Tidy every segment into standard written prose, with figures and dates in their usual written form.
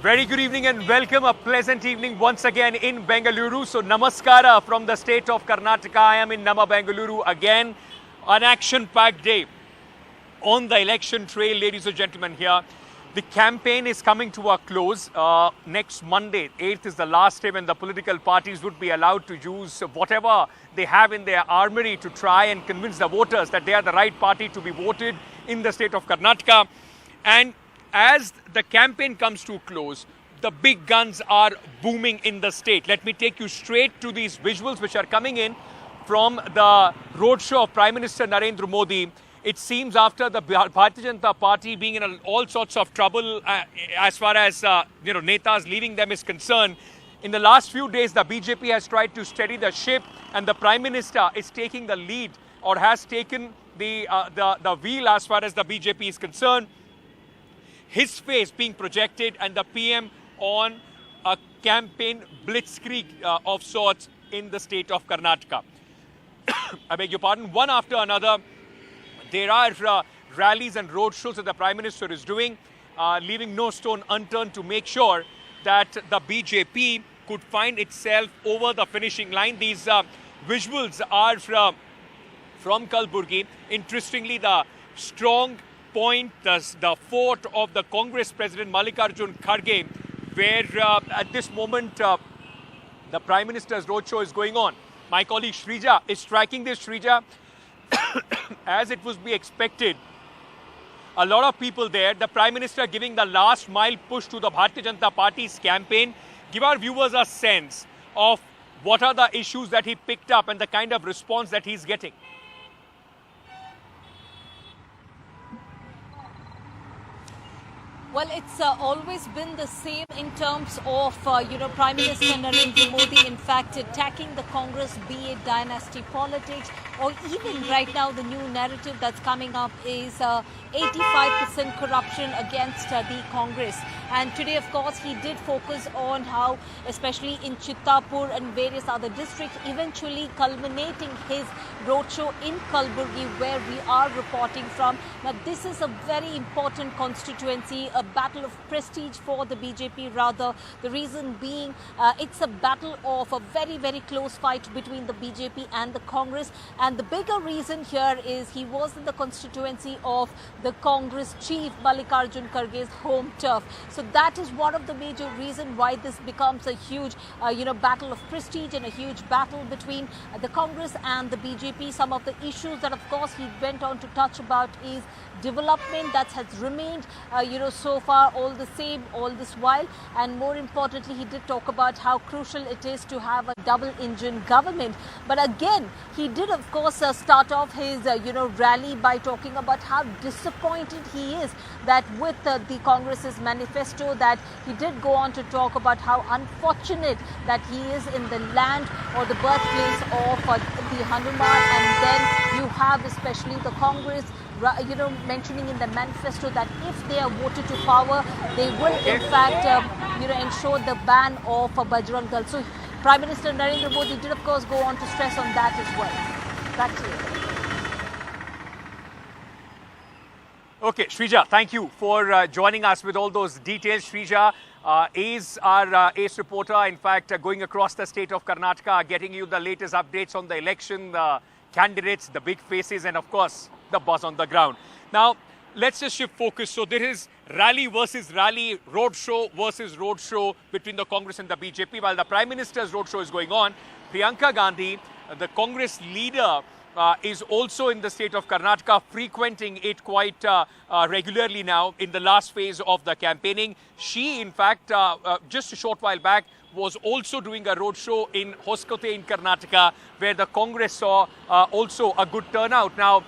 Very good evening and welcome. A pleasant evening once again in Bengaluru. So namaskara from the state of Karnataka. I am in Nama Bengaluru again. An action-packed day on the election trail, ladies and gentlemen here. The campaign is coming to a close. Next Monday, 8th is the last day when the political parties would be allowed to use whatever they have in their armory to try and convince the voters that they are the right party to be voted in the state of Karnataka. And as the campaign comes to a close, the big guns are booming in the state. Let me take you straight to these visuals which are coming in from the roadshow of Prime Minister Narendra Modi. It seems after the Bharatiya Janata Party being in all sorts of trouble as far as netas leaving them is concerned, in the last few days the BJP has tried to steady the ship, and the Prime Minister is taking the lead or has taken the wheel as far as the BJP is concerned. His face being projected and the PM on a campaign blitzkrieg of sorts in the state of Karnataka. I beg your pardon. One after another, there are rallies and road shows that the Prime Minister is doing, leaving no stone unturned to make sure that the BJP could find itself over the finishing line. These visuals are from Kalburgi. Interestingly, the strong point, the fort of the Congress President Mallikarjun Kharge, where at this moment the Prime Minister's roadshow is going on. My colleague Shrija is tracking this. Shrija, as it was be expected, a lot of people there, the Prime Minister giving the last mile push to the Bharatiya Janata Party's campaign. Give our viewers a sense of what are the issues that he picked up and the kind of response that he's getting. Well, it's always been the same in terms of, Prime Minister Narendra Modi, in fact, attacking the Congress, be it dynasty politics, or even right now the new narrative that's coming up is 85% corruption against the Congress. And today, of course, he did focus on how, especially in Chittapur and various other districts, eventually culminating his roadshow in Kalburgi, where we are reporting from. Now, this is a very important constituency, a battle of prestige for the BJP, rather. The reason being, it's a battle of a very, very close fight between the BJP and the Congress. And the bigger reason here is he was in the constituency of the Congress chief, Mallikarjun Kharge's home turf. So that is one of the major reasons why this becomes a huge, battle of prestige and a huge battle between the Congress and the BJP. Some of the issues that, of course, he went on to touch about is development that has remained, so far all the same all this while. And more importantly, he did talk about how crucial it is to have a double-engine government. But again, he did, of course, start off his, rally by talking about how disappointed he is that with the Congress's manifesto, that he did go on to talk about how unfortunate that he is in the land or the birthplace of the Hanuman. And then you have especially the Congress mentioning in the manifesto that if they are voted to power, they will in fact, ensure the ban of Bajrang Dal. So Prime Minister Narendra Modi did, of course, go on to stress on that as well. Back to you. Okay, Shrija, thank you for joining us with all those details. Shrija is our ace reporter, in fact, going across the state of Karnataka, getting you the latest updates on the election, the candidates, the big faces, and of course, the buzz on the ground. Now, let's just shift focus. So there is rally versus rally, roadshow versus roadshow between the Congress and the BJP. While the Prime Minister's roadshow is going on, Priyanka Gandhi, the Congress leader, is also in the state of Karnataka, frequenting it quite regularly now in the last phase of the campaigning. She, in fact, just a short while back, was also doing a roadshow in Hoskote in Karnataka, where the Congress saw also a good turnout. Now,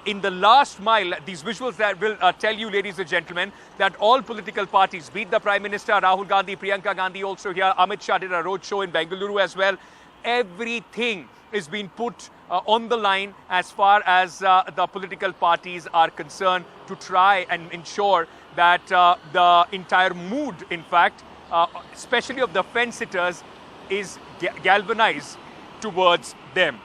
in the last mile, these visuals that will tell you, ladies and gentlemen, that all political parties, be it the Prime Minister, Rahul Gandhi, Priyanka Gandhi also here, Amit Shah did a roadshow in Bengaluru as well. Everything is being put on the line as far as the political parties are concerned to try and ensure that the entire mood, in fact, especially of the fence-sitters, is galvanized towards them.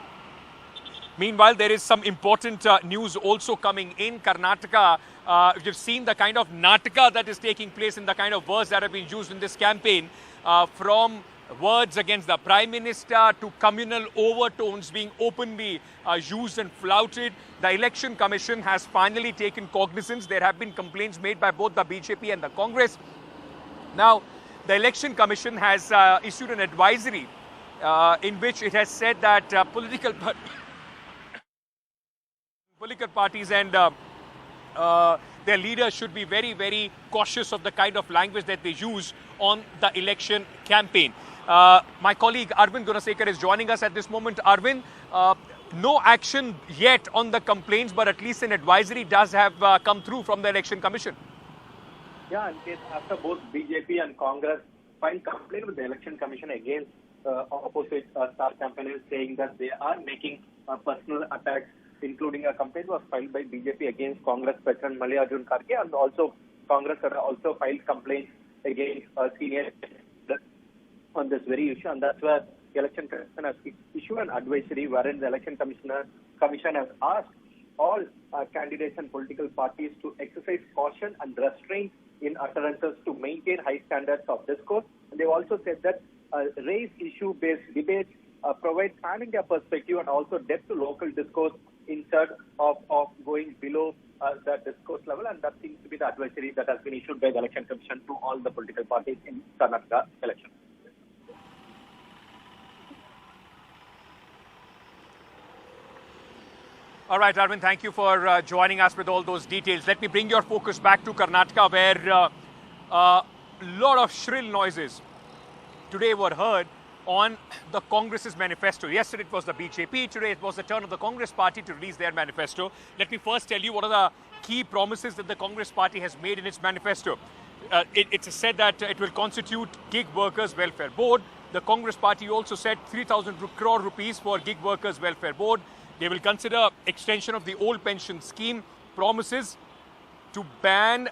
Meanwhile, there is some important news also coming in. Karnataka You've seen the kind of nataka that is taking place and the kind of words that have been used in this campaign, from words against the Prime Minister to communal overtones being openly used and flouted. The Election Commission has finally taken cognizance. There have been complaints made by both the BJP and the Congress. Now, the Election Commission has issued an advisory in which it has said that political parties and their leaders should be very, very cautious of the kind of language that they use on the election campaign. My colleague Arvind Gunasekar is joining us at this moment. Arvind, no action yet on the complaints, but at least an advisory does have come through from the Election Commission. Yeah, and after both BJP and Congress filed complaint with the Election Commission against opposite star campaigners, saying that they are making personal attacks, including a complaint was filed by BJP against Congress President Mallikarjun Kharge, and also Congress had also filed complaints against senior on this very issue, and that's where the Election Commission has issued an advisory wherein the Election Commission has asked all candidates and political parties to exercise caution and restraint in utterances to maintain high standards of discourse. And they've also said that raise issue-based debates provide pan-India perspective and also depth to local discourse instead of going below the discourse level, and that seems to be the advisory that has been issued by the Election Commission to all the political parties in Karnataka election. All right, Arvind, thank you for joining us with all those details. Let me bring your focus back to Karnataka, where a lot of shrill noises today were heard on the Congress's manifesto. Yesterday it was the BJP, today it was the turn of the Congress party to release their manifesto. Let me first tell you what are the key promises that the Congress party has made in its manifesto. It's said that it will constitute Gig Workers Welfare Board. The Congress party also said 3,000 crore rupees for Gig Workers Welfare Board. They will consider extension of the old pension scheme. Promises to ban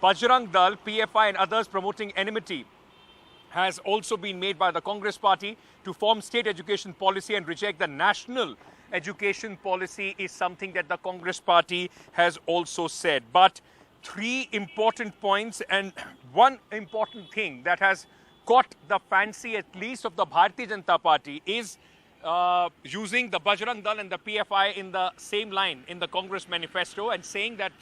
Bajrang Dal, PFI and others promoting enmity has also been made by the Congress party. To form state education policy and reject the national education policy is something that the Congress party has also said. But three important points and one important thing that has caught the fancy at least of the Bharatiya Janata Party is using the Bajrang Dal and the PFI in the same line in the Congress manifesto and saying that,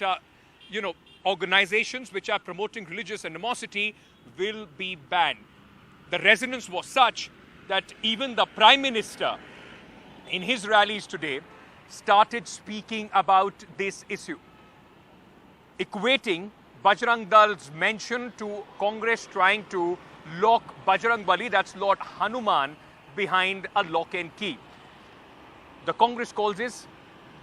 organizations which are promoting religious animosity will be banned. The resonance was such that even the Prime Minister in his rallies today started speaking about this issue, equating Bajrang Dal's mention to Congress trying to lock Bajrang Bali, that's Lord Hanuman, behind a lock and key. The Congress calls this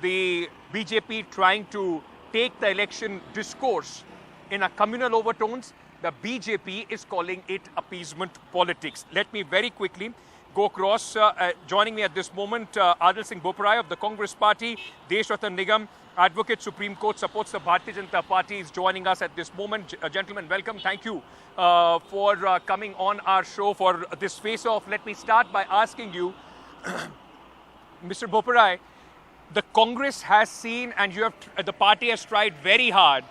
the BJP trying to take the election discourse in a communal overtones. The BJP is calling it appeasement politics. Let me very quickly go across. Joining me at this moment, Adil Singh Boparai of the Congress Party, Desh Ratan Nigam, Advocate Supreme Court, supports the Bharatiya Janata Party, is joining us at this moment. Gentlemen, welcome. Thank you for coming on our show for this face-off. Let me start by asking you, Mr. Boparai, the Congress has seen and the party has tried very hard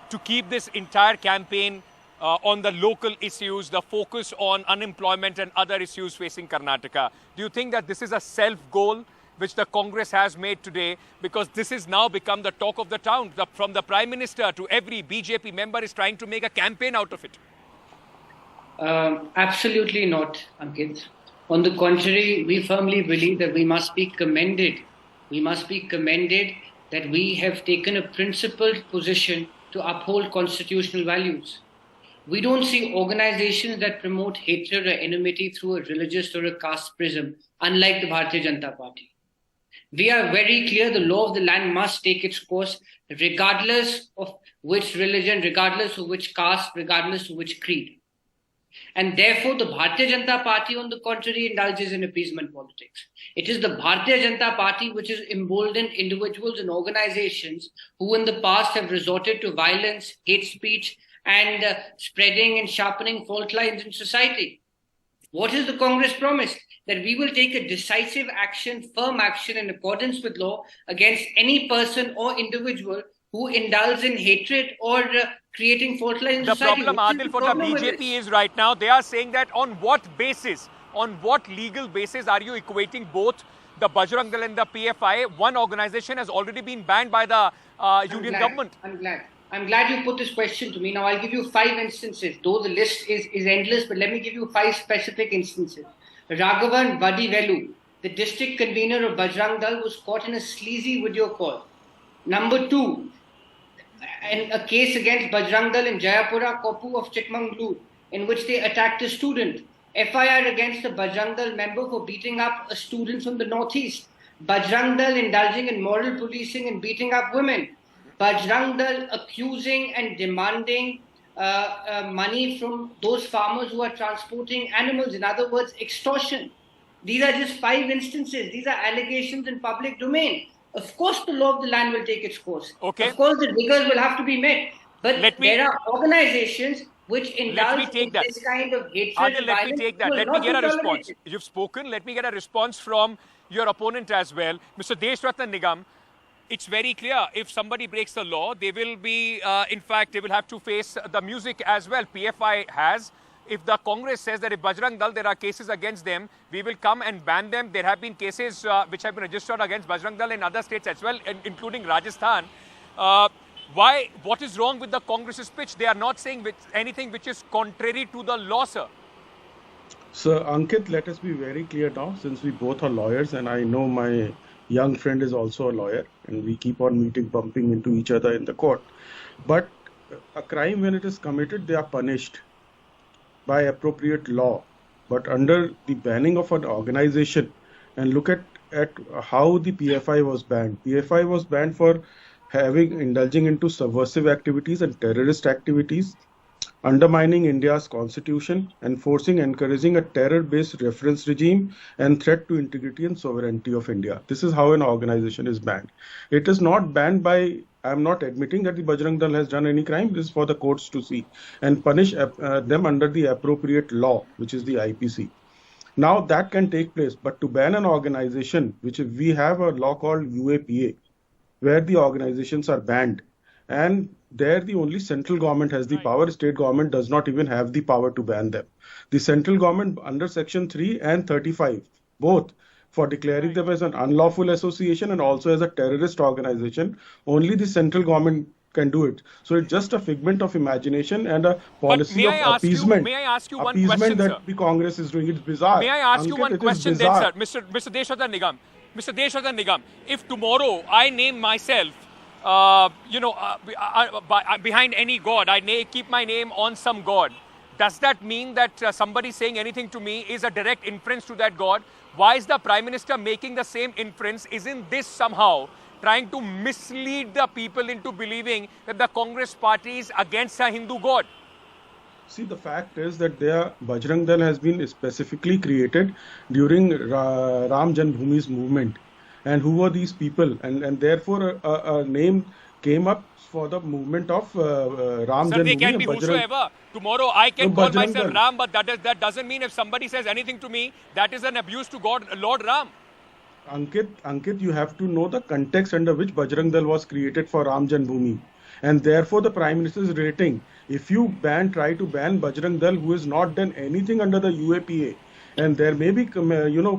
to keep this entire campaign on the local issues, the focus on unemployment and other issues facing Karnataka. Do you think that this is a self-goal which the Congress has made today, because this has now become the talk of the town? From the Prime Minister to every BJP member is trying to make a campaign out of it. Absolutely not, Ankit. On the contrary, we firmly believe that we must be commended. We must be commended that we have taken a principled position to uphold constitutional values. We don't see organizations that promote hatred or enmity through a religious or a caste prism, unlike the Bharatiya Janata Party. We are very clear the law of the land must take its course, regardless of which religion, regardless of which caste, regardless of which creed. And therefore, the Bharatiya Janata Party, on the contrary, indulges in appeasement politics. It is the Bharatiya Janata Party which has emboldened individuals and organizations who in the past have resorted to violence, hate speech, and spreading and sharpening fault lines in society. What has the Congress promised? That we will take a decisive action, firm action in accordance with law against any person or individual who indulge in hatred or creating fault lines in The society. problem, What is Adil, for the problem with BJP this? is right now, they are saying that on what basis, on what legal basis are you equating both the Bajrang Dal and the PFI? One organization has already been banned by the union government. I'm glad you put this question to me. Now, I'll give you 5 instances. Though the list is endless, but let me give you 5 specific instances. Raghavan Vadivelu, the district convener of Bajrang Dal, was caught in a sleazy video call. Number 2, a case against Bajrang Dal in Jayapura, Kopu of Chikmagalur, in which they attacked a student. FIR against a Bajrang Dal member for beating up a student from the northeast. Bajrang Dal indulging in moral policing and beating up women. Bajrang Dal accusing and demanding money from those farmers who are transporting animals. In other words, extortion. These are just 5 instances. These are allegations in public domain. Of course, the law of the land will take its course. Okay. Of course, the rigors will have to be met. But there are organizations which indulge in this kind of hatred and Let violence. me take that. Let me get a response. You've spoken. Let me get a response from your opponent as well. Mr. Deshratna Nigam, it's very clear. If somebody breaks the law, they will be, in fact, they will have to face the music as well. PFI has. If the Congress says that if Bajrang Dal, there are cases against them, we will come and ban them. There have been cases which have been registered against Bajrang Dal in other states as well, including Rajasthan. Why? What is wrong with the Congress's pitch? They are not saying anything which is contrary to the law, sir. So, Ankit, let us be very clear now, since we both are lawyers, and I know my young friend is also a lawyer, and we keep on bumping into each other in the court. But a crime, when it is committed, they are punished by appropriate law. But under the banning of an organization, and look at how the PFI was banned. PFI was banned for indulging into subversive activities and terrorist activities, undermining India's constitution, encouraging a terror-based reference regime, and threat to integrity and sovereignty of India. This is how an organization is banned. It is not banned by, I am not admitting that the Bajrang Dal has done any crime. This is for the courts to see and punish them under the appropriate law, which is the IPC. Now that can take place, but to ban an organization, which we have a law called UAPA, where the organizations are banned, and there the only central government has the power. State government does not even have the power to ban them. The central government under section 3 and 35, both for declaring them as an unlawful association and also as a terrorist organization, only the central government can do it. So it's just a figment of imagination and a policy of appeasement. May I ask you one question, that sir? The Congress is doing. It's bizarre. May I ask you one question then, sir? Mr. Deshratna Nigam. Mr. Deshratna Nigam, if tomorrow I name myself behind any god, I keep my name on some god, does that mean that somebody saying anything to me is a direct inference to that god? Why is the Prime Minister making the same inference? Isn't this somehow trying to mislead the people into believing that the Congress party is against a Hindu god? See, the fact is that Bajrang Dal has been specifically created during Ram Janmabhoomi's movement. And who were these people? And therefore a name came up for the movement of Ram Janmabhoomi. Sir, they can be whosoever. Tomorrow I can call myself Ram, but that doesn't mean if somebody says anything to me, that is an abuse to God, Lord Ram. Ankit, you have to know the context under which Bajrang Dal was created for Ram Janmabhoomi. And therefore the Prime Minister is rating. If you try to ban Bajrang Dal, who has not done anything under the UAPA, and there may be,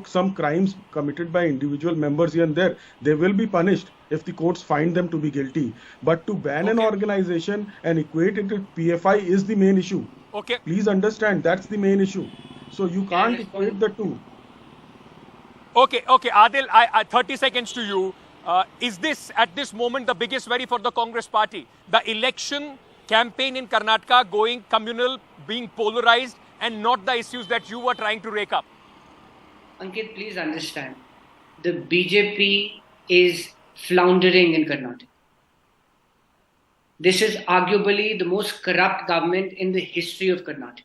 some crimes committed by individual members here and there, they will be punished if the courts find them to be guilty. But to ban an organization and equate it to PFI is the main issue. Okay. Please understand, that's the main issue. So you can't equate the two. Okay, Adil, I 30 seconds to you. Is this, at this moment, the biggest worry for the Congress party? The election campaign in Karnataka going communal, being polarized, and not the issues that you were trying to rake up? Ankit, please understand. The BJP is floundering in Karnataka. This is arguably the most corrupt government in the history of Karnataka.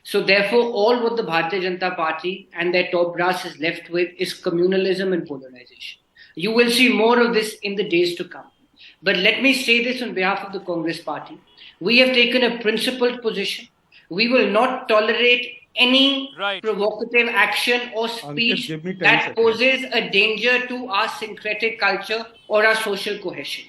So therefore, all what the Bharatiya Janata Party and their top brass is left with is communalism and polarization. You will see more of this in the days to come. But let me say this on behalf of the Congress party. We have taken a principled position. We will not tolerate any provocative action or speech that poses a danger to our syncretic culture or our social cohesion.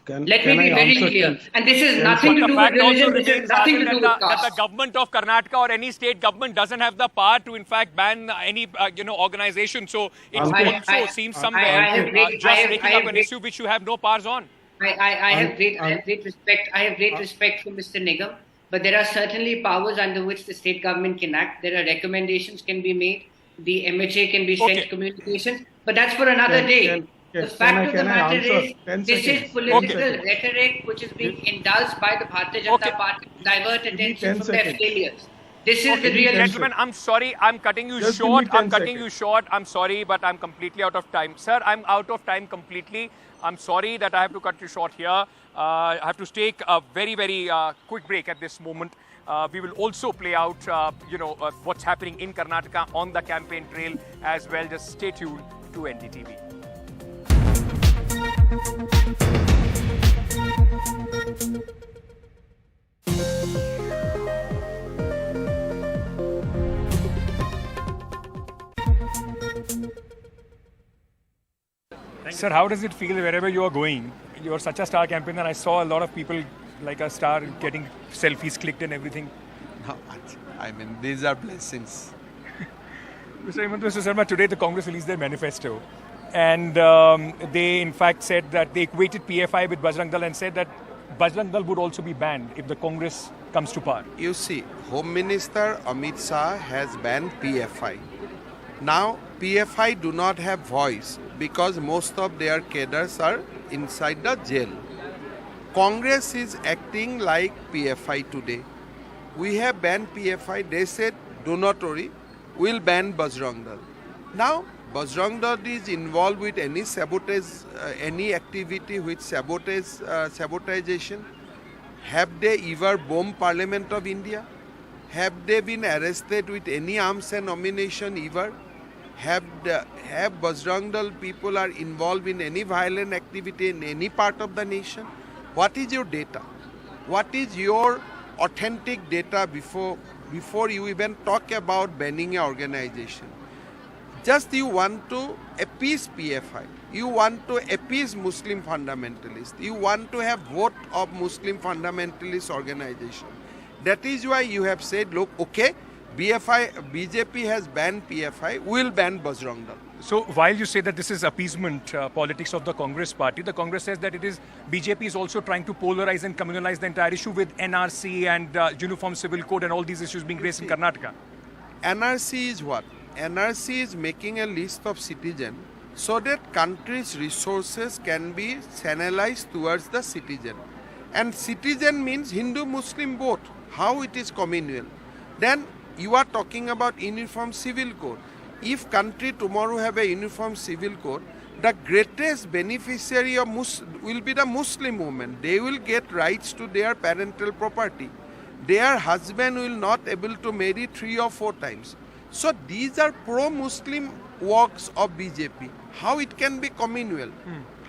Let me be very clear. And this is nothing to do with religion. This has nothing to do with that caste. the government of Karnataka or any state government doesn't have the power to, in fact, ban any organization. So it also seems somewhere just taking up an issue which you have no powers on. I have great respect for Mr. Nigam, but there are certainly powers under which the state government can act. There are recommendations can be made. The MHA can be sent communications, but that's for another day. The fact of the matter is, this is political rhetoric which is being indulged by the Bharatiya Janata Party to divert attention from their failures. This is the real Gentlemen, I'm sorry, I'm cutting you short. I'm sorry, but I'm completely out of time. Sir, I'm out of time completely. I'm sorry that I have to cut you short here. I have to take a very, very quick break at this moment. We will also play out, what's happening in Karnataka on the campaign trail as well. Just stay tuned to NDTV. Sir, how does it feel wherever you are going? You are such a star campaigner. I saw a lot of people like a star getting selfies clicked and everything. Not much. I mean, these are blessings. Mr. Sharma, today the Congress released their manifesto. And they, in fact, said that they equated PFI with Bajrang Dal and said that Bajrang Dal would also be banned if the Congress comes to power. You see, Home Minister Amit Shah has banned PFI. Now, PFI do not have voice because most of their cadres are inside the jail. Congress is acting like PFI today. We have banned PFI. They said, do not worry, we'll ban Bajrang Dal. Now, Bajrang Dal is involved with any sabotage, any activity with sabotagation. Have they ever bombed Parliament of India? Have they been arrested with any arms and ammunition ever? Have Bajrang Dal people are involved in any violent activity in any part of the nation? What is your data? What is your authentic data before you even talk about banning an organization? Just you want to appease PFI. You want to appease Muslim fundamentalists. You want to have vote of Muslim fundamentalist organization. That is why you have said, look, okay, BJP has banned PFI, we'll ban Bajrang Dal. So while you say that this is appeasement politics of the Congress party, the Congress says that BJP is also trying to polarize and communalize the entire issue with NRC and Uniform Civil Code and all these issues being raised in Karnataka. NRC is what? NRC is making a list of citizens so that country's resources can be channelized towards the citizen. And citizen means Hindu-Muslim both. How it is communal. Then you are talking about Uniform Civil Code. If country tomorrow have a Uniform Civil Code, the greatest beneficiary of will be the Muslim women. They will get rights to their parental property. Their husband will not able to marry 3 or 4 times. So these are pro-Muslim works of BJP. How it can be communal?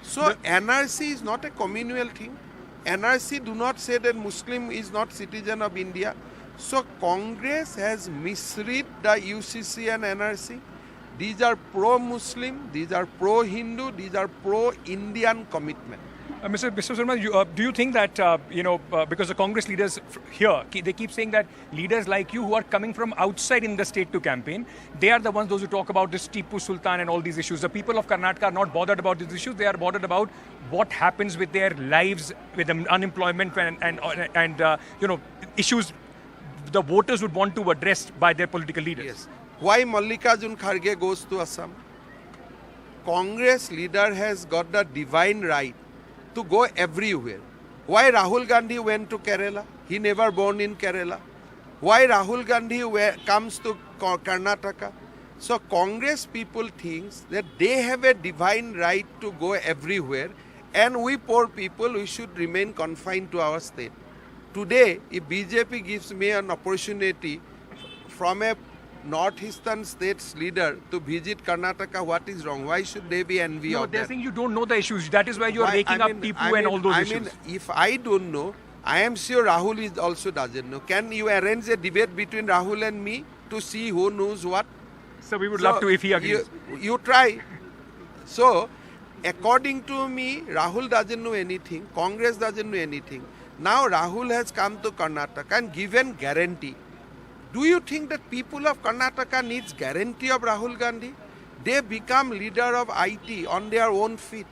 So NRC is not a communal thing. NRC do not say that Muslim is not citizen of India. So Congress has misread the UCC and NRC. These are pro-Muslim, these are pro-Hindu, these are pro-Indian commitment. Mr. Sharma, do you think that, because the Congress leaders here, they keep saying that leaders like you who are coming from outside in the state to campaign, they are the ones, those who talk about this Tipu Sultan and all these issues. The people of Karnataka are not bothered about these issues. They are bothered about what happens with their lives, with unemployment and issues the voters would want to address by their political leaders. Yes. Why Mallikarjun Kharge goes to Assam? Congress leader has got the divine right to go everywhere. Why Rahul Gandhi went to Kerala? He never born in Kerala. Why Rahul Gandhi comes to Karnataka? So Congress people thinks that they have a divine right to go everywhere, and we poor people, we should remain confined to our state. Today, if BJP gives me an opportunity from a northeastern state's leader to visit Karnataka, what is wrong? Why should they be envy of that? They're saying you don't know the issues. That is why you are raking up Tipu and all those issues. If I don't know, I am sure Rahul also doesn't know. Can you arrange a debate between Rahul and me to see who knows what? So we would love to if he agrees. You try. So according to me, Rahul doesn't know anything, Congress doesn't know anything. Now Rahul has come to Karnataka and given guarantee. Do you think that people of Karnataka needs guarantee of Rahul Gandhi? They become leader of IT on their own feet.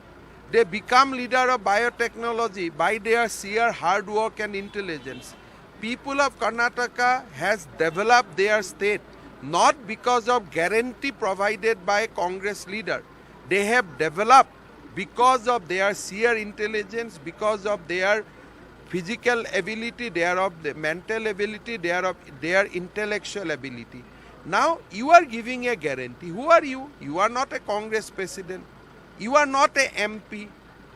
They become leader of biotechnology by their sheer hard work and intelligence. People of Karnataka has developed their state not because of guarantee provided by Congress leader. They have developed because of their sheer intelligence, because of their physical ability, thereof the mental ability, thereof their intellectual ability. Now you are giving a guarantee. Who are you? You are not a Congress president. You are not a MP.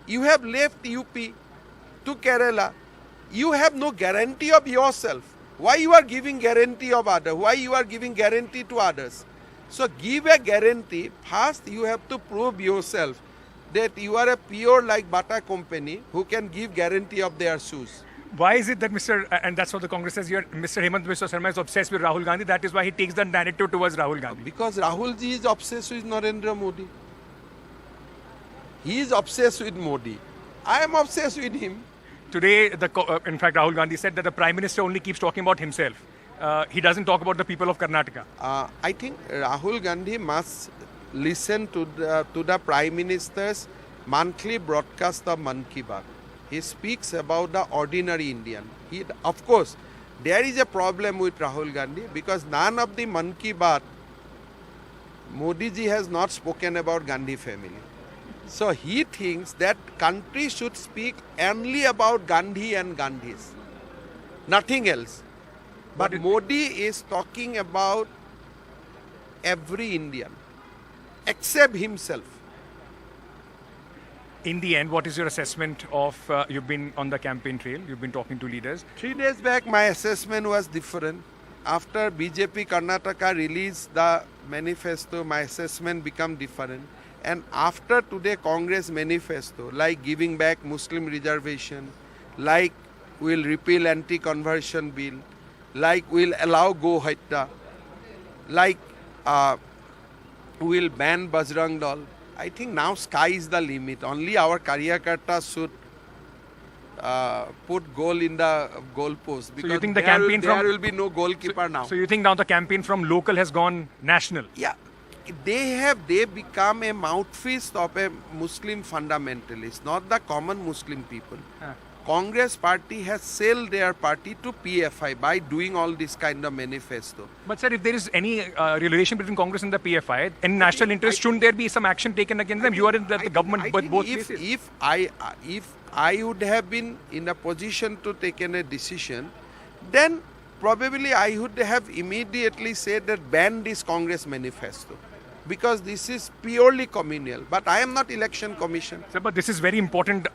You have left UP to Kerala. You have no guarantee of yourself. Why you are giving guarantee of others? Why you are giving guarantee to others? So give a guarantee. First you have to prove yourself that you are a pure like Bata company who can give guarantee of their shoes. Why is it that and that's what the Congress says here, Mr. Hemant Biswa Sarma is obsessed with Rahul Gandhi? That is why he takes the narrative towards Rahul Gandhi. Because Rahul ji is obsessed with Narendra Modi. He is obsessed with Modi. I am obsessed with him. Today, in fact, Rahul Gandhi said that the Prime Minister only keeps talking about himself. He doesn't talk about the people of Karnataka. I think Rahul Gandhi must listen to the Prime Minister's monthly broadcast of Man Ki Baat. He speaks about the ordinary Indian. Of course, there is a problem with Rahul Gandhi because none of the Man Ki Baat, Modi ji has not spoken about Gandhi family. So he thinks that country should speak only about Gandhi and Gandhis, nothing else. But Modi is talking about every Indian, except himself. In the end, what is your assessment of, you've been on the campaign trail, you've been talking to leaders. 3 days back, my assessment was different. After BJP Karnataka released the manifesto, my assessment became different. And after today Congress manifesto, like giving back Muslim reservation, like we'll repeal anti-conversion bill, like we'll allow Go Hatta, like we'll ban Bajrang Dal, I think now sky is the limit. Only our Karyakarta should put goal in the goalpost. Because so you think the campaign there will be no goalkeeper now. So you think now the campaign from local has gone national? Yeah. They become a mouthpiece of a Muslim fundamentalist, not the common Muslim people. Congress party has sold their party to PFI by doing all this kind of manifesto. But sir, if there is any relation between Congress and the PFI, in national interest, shouldn't there be some action taken against them? You are in the government both places. If I would have been in a position to take a decision, then probably I would have immediately said that ban this Congress manifesto. Because this is purely communal. But I am not election commission. Sir, but this is very important,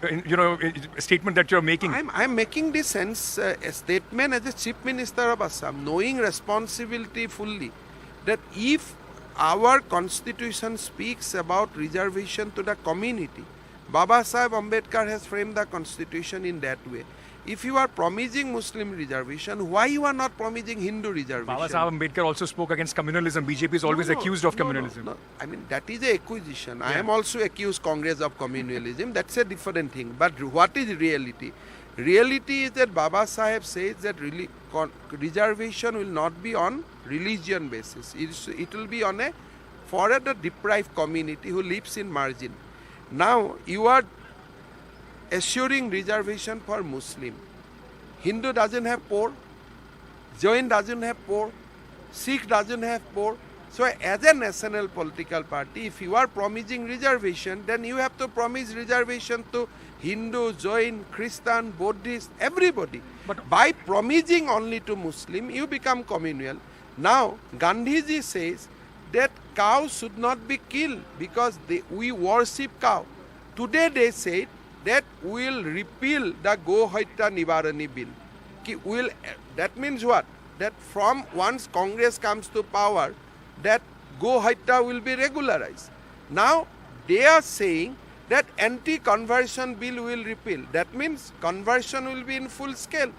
statement that you're making. I'm making this a statement as a Chief Minister of Assam, knowing responsibility fully that if our constitution speaks about reservation to the community, Baba Sahib Ambedkar has framed the constitution in that way. If you are promising Muslim reservation, why you are not promising Hindu reservation? Baba Sahib Ambedkar also spoke against communalism. BJP is always accused of communalism. No. I mean, that is a acquisition. Yeah. I am also accused Congress of communalism. That's a different thing. But what is reality? Reality is that Baba Sahib says that reservation will not be on religion basis. It will be on for a deprived community who lives in margin. Now, you are assuring reservation for Muslim. Hindu doesn't have poor, Jain doesn't have poor, Sikh doesn't have poor. So as a national political party, if you are promising reservation, then you have to promise reservation to Hindu, Jain, Christian, Buddhist, everybody. But by promising only to Muslim, you become communal. Now, Gandhiji says that cow should not be killed because we worship cow. Today they say that we will repeal the Go Hatta Nivarani bill. That means what? That from once Congress comes to power, that Go Hatta will be regularized. Now they are saying that anti-conversion bill will repeal. That means conversion will be in full scale.